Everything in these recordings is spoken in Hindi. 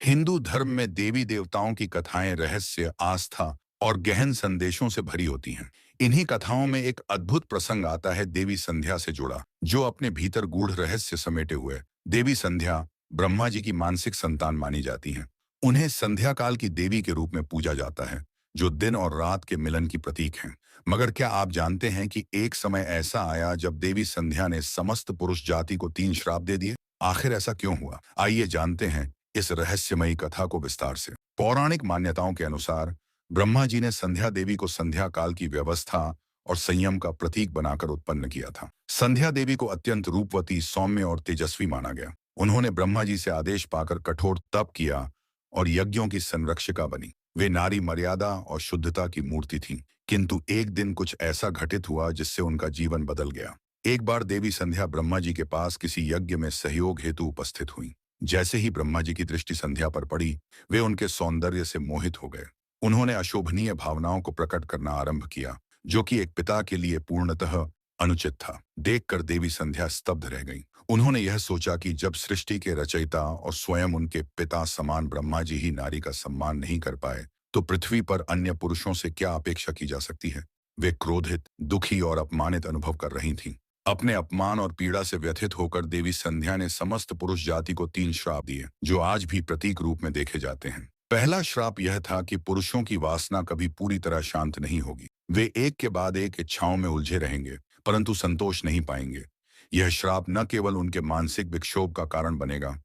हिंदू धर्म में देवी देवताओं की कथाएं रहस्य, आस्था और गहन संदेशों से भरी होती हैं। इन्हीं कथाओं में एक अद्भुत प्रसंग आता है देवी संध्या से जुड़ा, जो अपने भीतर गूढ़ रहस्य समेटे हुए। देवी संध्या ब्रह्मा जी की मानसिक संतान मानी जाती हैं। उन्हें संध्या काल की देवी के रूप में पूजा जाता है, जो दिन और रात के मिलन की प्रतीक हैं। मगर क्या आप जानते हैं कि एक समय ऐसा आया जब देवी संध्या ने समस्त पुरुष जाति को 3 श्राप दे दिए? आखिर ऐसा क्यों हुआ? आइए जानते हैं इस रहस्यमयी कथा को विस्तार से। पौराणिक मान्यताओं के अनुसार ब्रह्मा जी ने संध्या देवी को संध्या काल की व्यवस्था और संयम का प्रतीक बनाकर उत्पन्न किया था। संध्या देवी को अत्यंत रूपवती, सौम्य और तेजस्वी माना गया। उन्होंने ब्रह्मा जी से आदेश पाकर कठोर तप किया और यज्ञों की संरक्षिका बनी। वे नारी मर्यादा और शुद्धता की मूर्ति थीं। किंतु एक दिन कुछ ऐसा घटित हुआ जिससे उनका जीवन बदल गया। एक बार देवी संध्या ब्रह्मा जी के पास किसी यज्ञ में सहयोग हेतु उपस्थित हुई। जैसे ही ब्रह्मा जी की दृष्टि संध्या पर पड़ी, वे उनके सौंदर्य से मोहित हो गए। उन्होंने अशोभनीय भावनाओं को प्रकट करना आरंभ किया, जो कि एक पिता के लिए पूर्णतः अनुचित था। देखकर देवी संध्या स्तब्ध रह गईं। उन्होंने यह सोचा कि जब सृष्टि के रचयिता और स्वयं उनके पिता समान ब्रह्मा जी ही नारी का सम्मान नहीं कर पाए, तो पृथ्वी पर अन्य पुरुषों से क्या अपेक्षा की जा सकती है। वे क्रोधित, दुखी और अपमानित अनुभव कर रही थीं। अपने अपमान और पीड़ा से व्यथित होकर देवी संध्या ने समस्त पुरुष जाति को 3 श्राप दिए, जो आज भी प्रतीक रूप में देखे जाते हैं। पहला श्राप यह था कि पुरुषों की वासना कभी पूरी तरह शांत नहीं होगी। वे एक के बाद एक इच्छाओं में उलझे रहेंगे, परंतु संतोष नहीं पाएंगे। यह श्राप न केवल उनके मानसिक विक्षोभ का कारण बनेगा,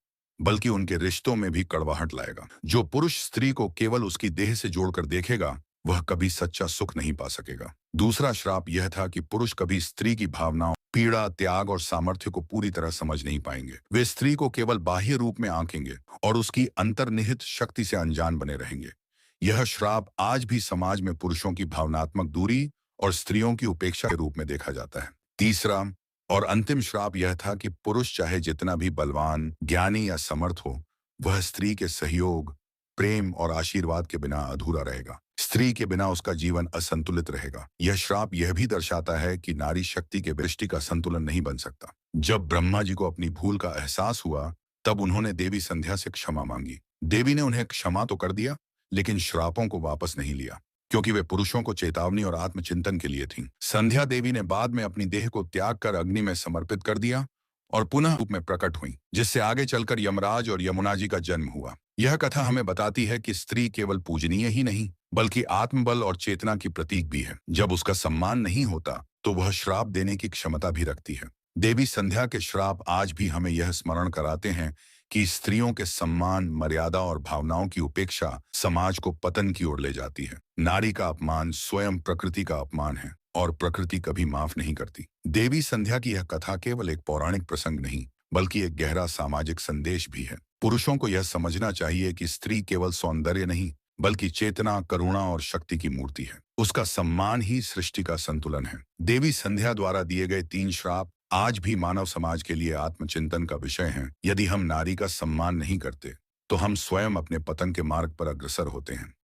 बल्कि उनके रिश्तों में भी कड़वाहट लाएगा। जो पुरुष स्त्री को केवल उसकी देह से जोड़कर देखेगा, वह कभी सच्चा सुख नहीं पा सकेगा। दूसरा श्राप यह था कि पुरुष कभी स्त्री की भावनाओं, पीड़ा, त्याग और सामर्थ्य को पूरी तरह समझ नहीं पाएंगे। वे स्त्री को केवल बाह्य रूप में आंकेंगे और उसकी अंतर्निहित शक्ति से अनजान बने रहेंगे। यह श्राप आज भी समाज में पुरुषों की भावनात्मक दूरी और स्त्रियों की उपेक्षा के रूप में देखा जाता है। तीसरा और अंतिम श्राप यह था कि पुरुष चाहे जितना भी बलवान, ज्ञानी या समर्थ हो, वह स्त्री के सहयोग, प्रेम और आशीर्वाद के बिना अधूरा रहेगा। स्त्री के बिना उसका जीवन असंतुलित रहेगा। यह श्राप यह भी दर्शाता है कि नारी शक्ति के दृष्टि का संतुलन नहीं बन सकता। जब ब्रह्मा जी को अपनी भूल का एहसास हुआ, तब उन्होंने देवी संध्या से क्षमा मांगी। देवी ने उन्हें क्षमा तो कर दिया, लेकिन श्रापों को वापस नहीं लिया, क्योंकि वे पुरुषों को चेतावनी और आत्मचिंतन के लिए थीं। संध्या देवी ने बाद में अपनी देह को त्याग कर अग्नि में समर्पित कर दिया और पुनः रूप में प्रकट हुई, जिससे आगे चलकर यमराज और यमुना जी का जन्म हुआ। यह कथा हमें बताती है कि स्त्री केवल पूजनीय ही नहीं, बल्कि आत्मबल और चेतना की प्रतीक भी है। जब उसका सम्मान नहीं होता, तो वह श्राप देने की क्षमता भी रखती है। देवी संध्या के श्राप आज भी हमें यह स्मरण कराते हैं कि स्त्रियों के सम्मान, मर्यादा और भावनाओं की उपेक्षा समाज को पतन की ओर ले जाती है। नारी का अपमान स्वयं प्रकृति का अपमान है, और प्रकृति कभी माफ नहीं करती। देवी संध्या की यह कथा केवल एक पौराणिक प्रसंग नहीं, बल्कि एक गहरा सामाजिक संदेश भी है। पुरुषों को यह समझना चाहिए कि स्त्री केवल सौंदर्य नहीं, बल्कि चेतना, करुणा और शक्ति की मूर्ति है। उसका सम्मान ही सृष्टि का संतुलन है। देवी संध्या द्वारा दिए गए 3 श्राप आज भी मानव समाज के लिए आत्मचिंतन का विषय हैं। यदि हम नारी का सम्मान नहीं करते, तो हम स्वयं अपने पतन के मार्ग पर अग्रसर होते हैं।